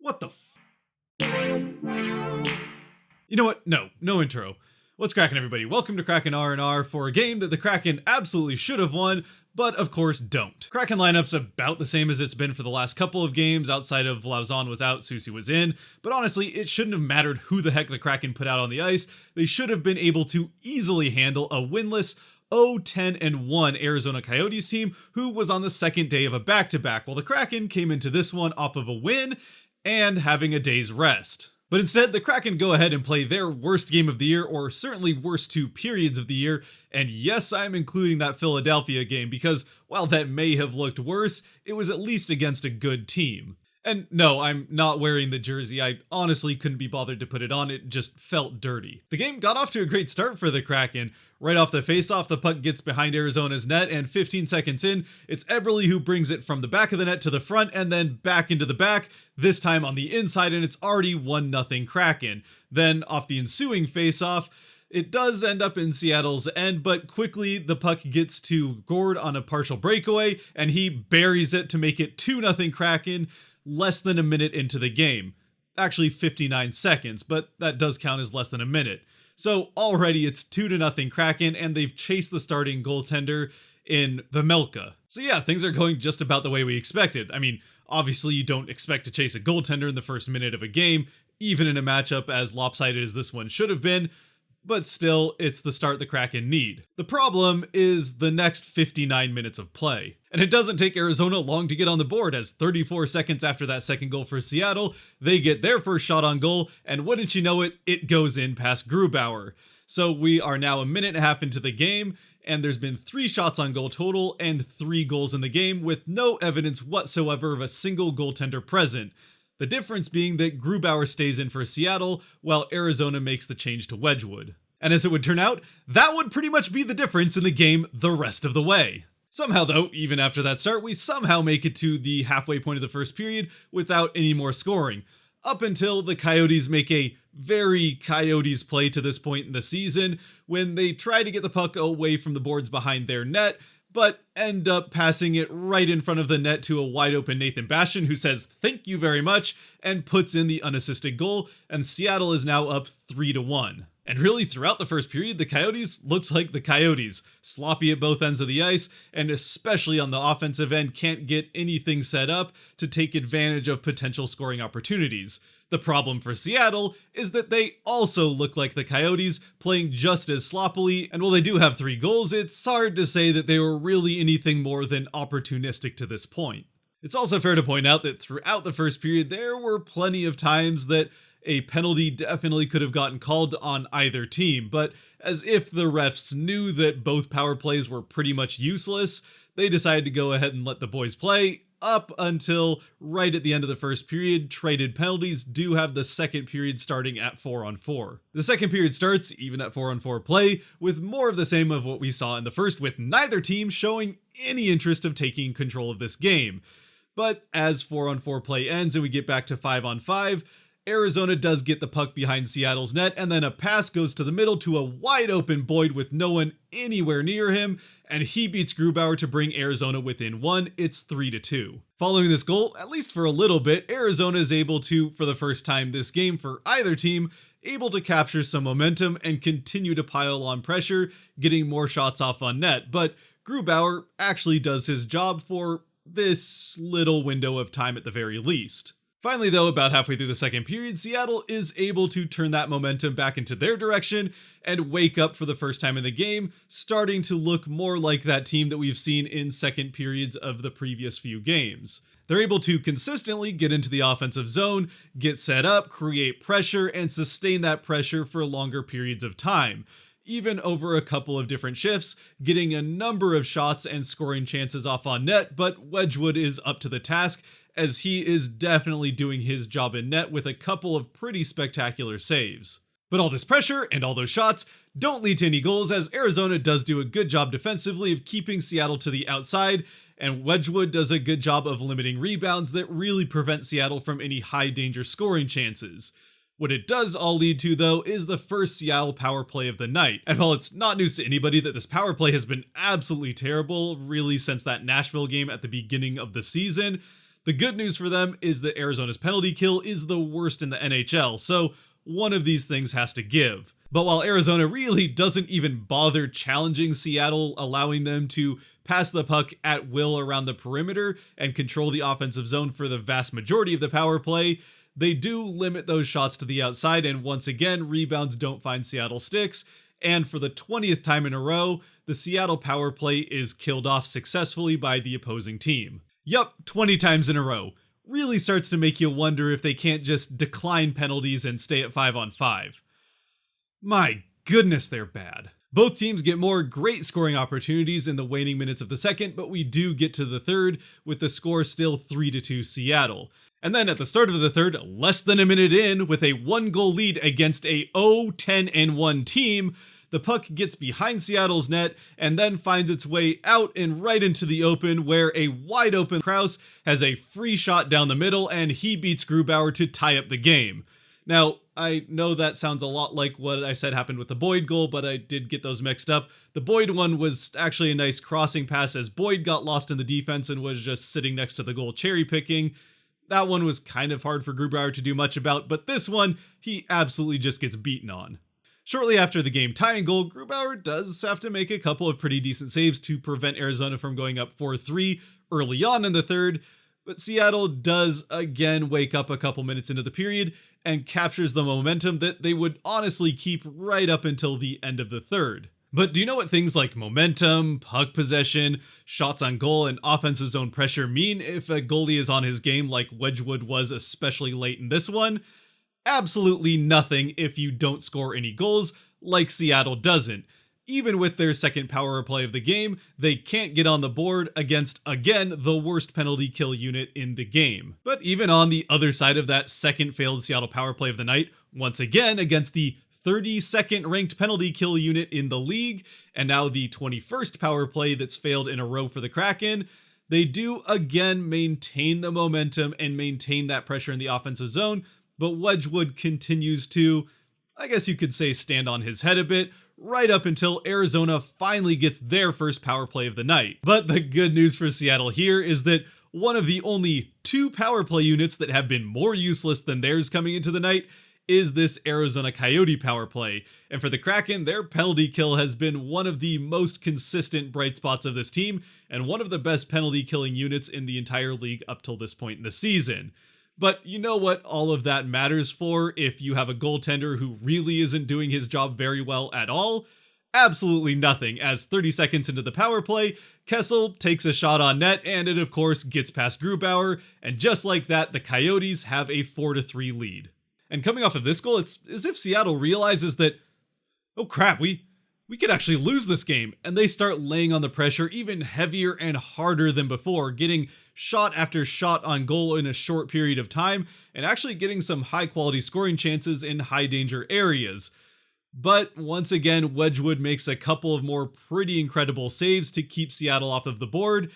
What the You know what? No intro. What's cracking, everybody? Welcome to KrakenRnR for a game that the Kraken absolutely should have won, but of course don't. Kraken lineup's about the same as it's been for the last couple of games. Outside of Lauzon was out, Susi was in, but honestly, it shouldn't have mattered who the heck the Kraken put out on the ice. They should have been able to easily handle a winless 0-10-1 Arizona Coyotes team who was on the second day of a back-to-back, while the Kraken came into this one off of a win and having a day's rest. But instead, the Kraken go ahead and play their worst game of the year, or certainly worst two periods of the year, and yes, I'm including that Philadelphia game because while that may have looked worse, it was at least against a good team. And no, I'm not wearing the jersey. I honestly couldn't be bothered to put it on. It just felt dirty. The game got off to a great start for the Kraken. Right off the faceoff, the puck gets behind Arizona's net, and 15 seconds in, it's Eberle who brings it from the back of the net to the front and then back into the back, this time on the inside, and it's already 1-0 Kraken. Then off the ensuing faceoff, it does end up in Seattle's end, but quickly the puck gets to Gord on a partial breakaway, and he buries it to make it 2-0 Kraken less than a minute into the game. Actually 59 seconds, but that does count as less than a minute. So already it's 2-0 Kraken, and they've chased the starting goaltender in the Melka. So yeah, things are going just about the way we expected. I mean, obviously you don't expect to chase a goaltender in the first minute of a game, even in a matchup as lopsided as this one should have been, but still, it's the start the Kraken need. The problem is the next 59 minutes of play. And it doesn't take Arizona long to get on the board, as 34 seconds after that second goal for Seattle, they get their first shot on goal, and wouldn't you know it, it goes in past Grubauer. So we are now a minute and a half into the game, and there's been 3 shots on goal total and 3 goals in the game, with no evidence whatsoever of a single goaltender present. The difference being that Grubauer stays in for Seattle, while Arizona makes the change to Wedgwood. And as it would turn out, that would pretty much be the difference in the game the rest of the way. Somehow though, even after that start, we somehow make it to the halfway point of the first period without any more scoring. Up until the Coyotes make a very Coyotes play to this point in the season, when they try to get the puck away from the boards behind their net, but end up passing it right in front of the net to a wide open Nathan Bastian, who says thank you very much and puts in the unassisted goal, and Seattle is now up 3-1. And really, throughout the first period, the Coyotes looked like the Coyotes, sloppy at both ends of the ice, and especially on the offensive end, can't get anything set up to take advantage of potential scoring opportunities. The problem for Seattle is that they also look like the Coyotes, playing just as sloppily, and while they do have 3 goals, it's hard to say that they were really anything more than opportunistic to this point. It's also fair to point out that throughout the first period, there were plenty of times that a penalty definitely could have gotten called on either team, but as if the refs knew that both power plays were pretty much useless, they decided to go ahead and let the boys play, up until right at the end of the first period. Traded penalties do have the second period starting at 4-on-4. The second period starts, even at 4-on-4 play, with more of the same of what we saw in the first, with neither team showing any interest of taking control of this game. But as 4-on-4 play ends and we get back to 5-on-5, Arizona does get the puck behind Seattle's net, and then a pass goes to the middle to a wide open Boyd with no one anywhere near him, and he beats Grubauer to bring Arizona within 1. It's 3-2. Following this goal, at least for a little bit, Arizona is able to, for the first time this game for either team, able to capture some momentum and continue to pile on pressure, getting more shots off on net, but Grubauer actually does his job for this little window of time at the very least. Finally though, about halfway through the second period, Seattle is able to turn that momentum back into their direction and wake up for the first time in the game, starting to look more like that team that we've seen in second periods of the previous few games. They're able to consistently get into the offensive zone, get set up, create pressure, and sustain that pressure for longer periods of time, even over a couple of different shifts, getting a number of shots and scoring chances off on net, but Wedgwood is up to the task, as he is definitely doing his job in net with a couple of pretty spectacular saves. But all this pressure and all those shots don't lead to any goals, as Arizona does do a good job defensively of keeping Seattle to the outside, and Wedgwood does a good job of limiting rebounds that really prevent Seattle from any high danger scoring chances. What it does all lead to though is the first Seattle power play of the night, and while it's not news to anybody that this power play has been absolutely terrible really since that Nashville game at the beginning of the season, The good news for them is that Arizona's penalty kill is the worst in the NHL, so one of these things has to give. But while Arizona really doesn't even bother challenging Seattle, allowing them to pass the puck at will around the perimeter and control the offensive zone for the vast majority of the power play, they do limit those shots to the outside, and once again, rebounds don't find Seattle sticks, and for the 20th time in a row, the Seattle power play is killed off successfully by the opposing team. Yup, 20 times in a row. Really starts to make you wonder if they can't just decline penalties and stay at 5-on-5. My goodness, they're bad. Both teams get more great scoring opportunities in the waning minutes of the second, but we do get to the third with the score still 3-2 Seattle. And then at the start of the third, less than a minute in, with a 1-goal lead against a 0-10-1 team, the puck gets behind Seattle's net and then finds its way out and right into the open, where a wide open Kraus has a free shot down the middle and he beats Grubauer to tie up the game. Now, I know that sounds a lot like what I said happened with the Boyd goal, but I did get those mixed up. The Boyd one was actually a nice crossing pass as Boyd got lost in the defense and was just sitting next to the goal cherry picking. That one was kind of hard for Grubauer to do much about, but this one, he absolutely just gets beaten on. Shortly after the game tying goal, Grubauer does have to make a couple of pretty decent saves to prevent Arizona from going up 4-3 early on in the third, but Seattle does again wake up a couple minutes into the period and captures the momentum that they would honestly keep right up until the end of the third. But do you know what things like momentum, puck possession, shots on goal, and offensive zone pressure mean if a goalie is on his game like Wedgwood was especially late in this one? Absolutely nothing if you don't score any goals, like Seattle doesn't. Even with their second power play of the game, they can't get on the board against, again, the worst penalty kill unit in the game. But even on the other side of that second failed Seattle power play of the night, once again against the 32nd ranked penalty kill unit in the league, and now the 21st power play that's failed in a row for the Kraken, they do again maintain the momentum and maintain that pressure in the offensive zone, but Wedgwood continues to, I guess you could say, stand on his head a bit, right up until Arizona finally gets their first power play of the night. But the good news for Seattle here is that one of the only 2 power play units that have been more useless than theirs coming into the night is this Arizona Coyote power play. And for the Kraken, their penalty kill has been one of the most consistent bright spots of this team, and one of the best penalty killing units in the entire league up till this point in the season. But you know what all of that matters for if you have a goaltender who really isn't doing his job very well at all? Absolutely nothing, as 30 seconds into the power play, Kessel takes a shot on net and it of course gets past Grubauer, and just like that, the Coyotes have a 4-3 lead. And coming off of this goal, it's as if Seattle realizes that, oh crap, we could actually lose this game, and they start laying on the pressure even heavier and harder than before, getting shot after shot on goal in a short period of time, and actually getting some high quality scoring chances in high danger areas. But once again, Wedgwood makes a couple of more pretty incredible saves to keep Seattle off of the board,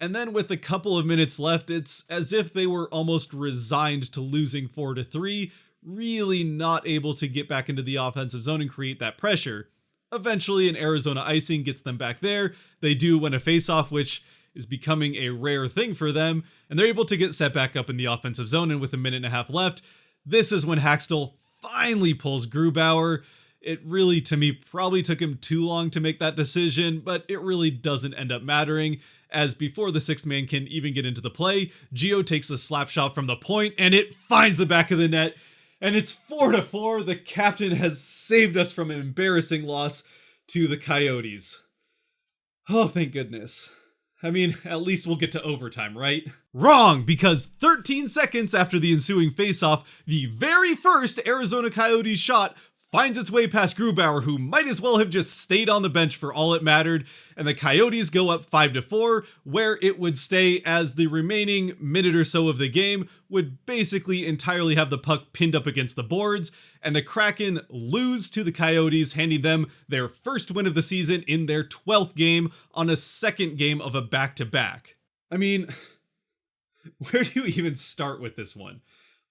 and then with a couple of minutes left, it's as if they were almost resigned to losing 4-3, really not able to get back into the offensive zone and create that pressure. Eventually, an Arizona icing gets them back there. They do win a faceoff, which is becoming a rare thing for them, and they're able to get set back up in the offensive zone, and with a minute and a half left, this is when Haxtell finally pulls Grubauer. It really, to me, probably took him too long to make that decision, but it really doesn't end up mattering, as before the sixth man can even get into the play, Gio takes a slap shot from the point, and it finds the back of the net, and it's 4-4. The captain has saved us from an embarrassing loss to the Coyotes. Oh, thank goodness. I mean, at least we'll get to overtime, right? Wrong, because 13 seconds after the ensuing faceoff, the very first Arizona Coyotes shot finds its way past Grubauer, who might as well have just stayed on the bench for all it mattered, and the Coyotes go up 5-4, where it would stay as the remaining minute or so of the game would basically entirely have the puck pinned up against the boards, and the Kraken lose to the Coyotes, handing them their first win of the season in their 12th game on a second game of a back-to-back. I mean, where do you even start with this one?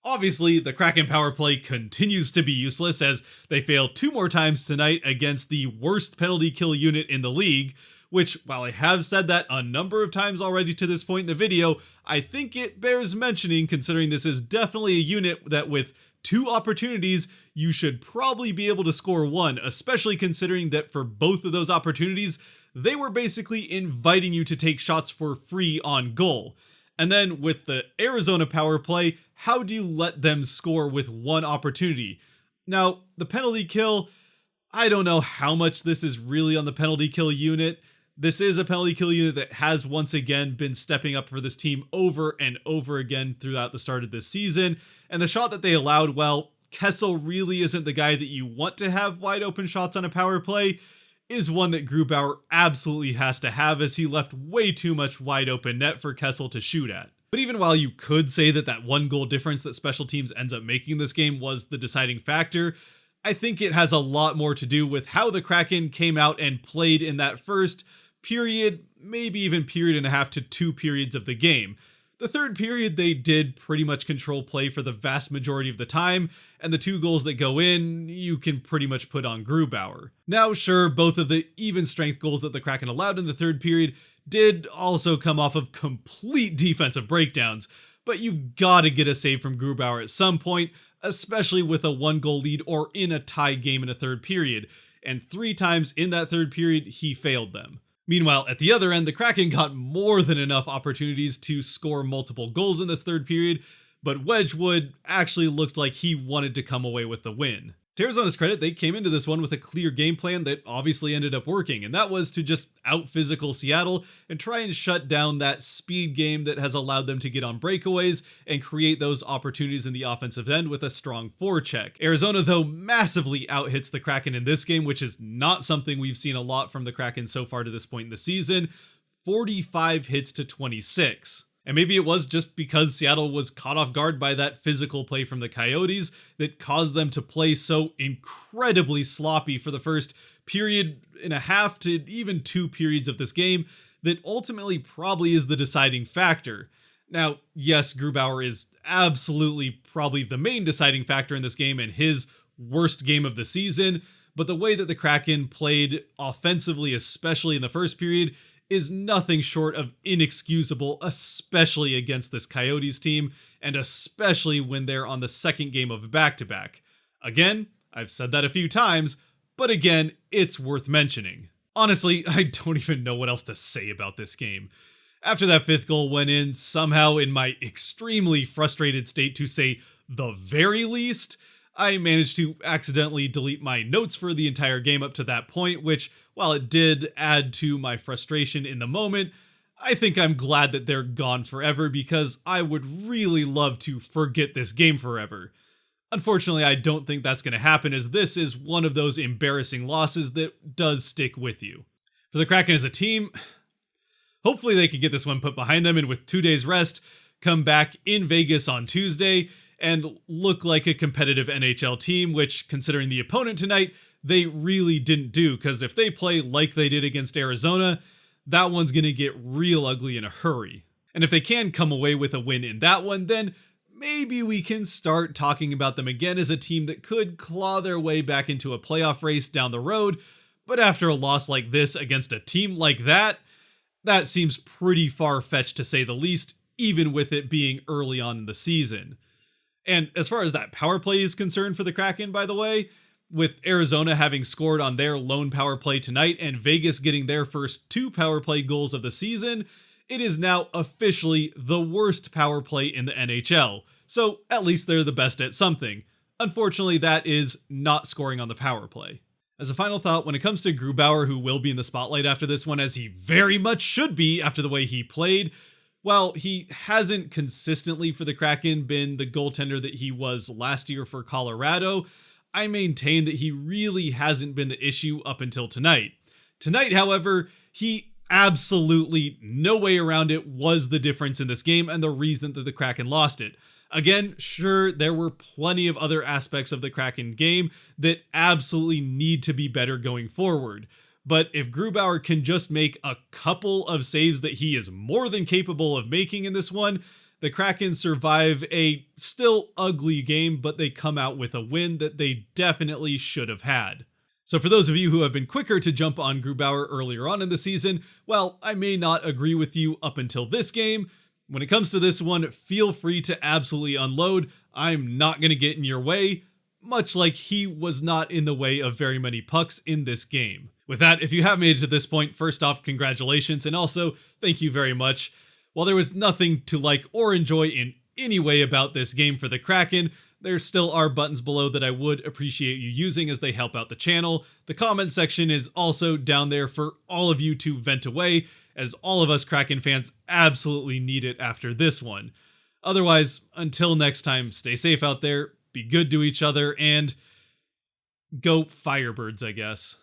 Obviously, the Kraken power play continues to be useless as they fail 2 more times tonight against the worst penalty kill unit in the league, which, while I have said that a number of times already to this point in the video, I think it bears mentioning considering this is definitely a unit that with 2 opportunities, you should probably be able to score 1, especially considering that for both of those opportunities, they were basically inviting you to take shots for free on goal. And then with the Arizona power play, how do you let them score with 1 opportunity? Now, the penalty kill, I don't know how much this is really on the penalty kill unit. This is a penalty kill unit that has once again been stepping up for this team over and over again throughout the start of this season. And the shot that they allowed, well, Kessel really isn't the guy that you want to have wide open shots on a power play, is one that Grubauer absolutely has to have, as he left way too much wide open net for Kessel to shoot at. But even while you could say that that 1 goal difference that special teams ends up making this game was the deciding factor, I think it has a lot more to do with how the Kraken came out and played in that first period, maybe even period and a half to 2 periods of the game. The third period, they did pretty much control play for the vast majority of the time, and the 2 goals that go in, you can pretty much put on Grubauer. Now, sure, both of the even strength goals that the Kraken allowed in the third period did also come off of complete defensive breakdowns, but you've got to get a save from Grubauer at some point, especially with a 1 goal lead or in a tie game in a third period, and 3 times in that third period, he failed them. Meanwhile, at the other end, the Kraken got more than enough opportunities to score multiple goals in this third period, but Wedgwood actually looked like he wanted to come away with the win. To Arizona's credit, they came into this one with a clear game plan that obviously ended up working, and that was to just out-physical Seattle and try and shut down that speed game that has allowed them to get on breakaways and create those opportunities in the offensive end with a strong forecheck. Arizona, though, massively out-hits the Kraken in this game, which is not something we've seen a lot from the Kraken so far to this point in the season. 45 hits to 26. And maybe it was just because Seattle was caught off guard by that physical play from the Coyotes that caused them to play so incredibly sloppy for the first period and a half to even 2 periods of this game that ultimately probably is the deciding factor. Now, yes, Grubauer is absolutely probably the main deciding factor in this game and his worst game of the season, but the way that the Kraken played offensively, especially in the first period, is nothing short of inexcusable, especially against this Coyotes team, and especially when they're on the second game of a back-to-back. Again, I've said that a few times, but again, it's worth mentioning. Honestly, I don't even know what else to say about this game. After that 5th goal went in, somehow in my extremely frustrated state to say the very least, I managed to accidentally delete my notes for the entire game up to that point, which, while it did add to my frustration in the moment, I think I'm glad that they're gone forever because I would really love to forget this game forever. Unfortunately, I don't think that's going to happen, as this is one of those embarrassing losses that does stick with you. For the Kraken as a team, hopefully they can get this one put behind them and with 2 days rest, come back in Vegas on Tuesday and look like a competitive NHL team, which, considering the opponent tonight, they really didn't do, because if they play like they did against Arizona, that one's going to get real ugly in a hurry. And if they can come away with a win in that one, then maybe we can start talking about them again as a team that could claw their way back into a playoff race down the road. But after a loss like this against a team like that seems pretty far-fetched to say the least, even with it being early on in the season. And as far as that power play is concerned for the Kraken, by the way, with Arizona having scored on their lone power play tonight and Vegas getting their first 2 power play goals of the season, it is now officially the worst power play in the NHL. So at least they're the best at something. Unfortunately, that is not scoring on the power play. As a final thought, when it comes to Grubauer, who will be in the spotlight after this one, as he very much should be after the way he played, while he hasn't consistently for the Kraken been the goaltender that he was last year for Colorado, I maintain that he really hasn't been the issue up until tonight. Tonight, however, he absolutely, no way around it, was the difference in this game and the reason that the Kraken lost it. Again, sure, there were plenty of other aspects of the Kraken game that absolutely need to be better going forward. But if Grubauer can just make a couple of saves that he is more than capable of making in this one, the Kraken survive a still ugly game, but they come out with a win that they definitely should have had. So for those of you who have been quicker to jump on Grubauer earlier on in the season, well, I may not agree with you up until this game. When it comes to this one, feel free to absolutely unload. I'm not going to get in your way, much like he was not in the way of very many pucks in this game. With that, if you have made it to this point, first off, congratulations, and also, thank you very much. While there was nothing to like or enjoy in any way about this game for the Kraken, there still are buttons below that I would appreciate you using as they help out the channel. The comment section is also down there for all of you to vent away, as all of us Kraken fans absolutely need it after this one. Otherwise, until next time, stay safe out there, be good to each other, and go Firebirds, I guess.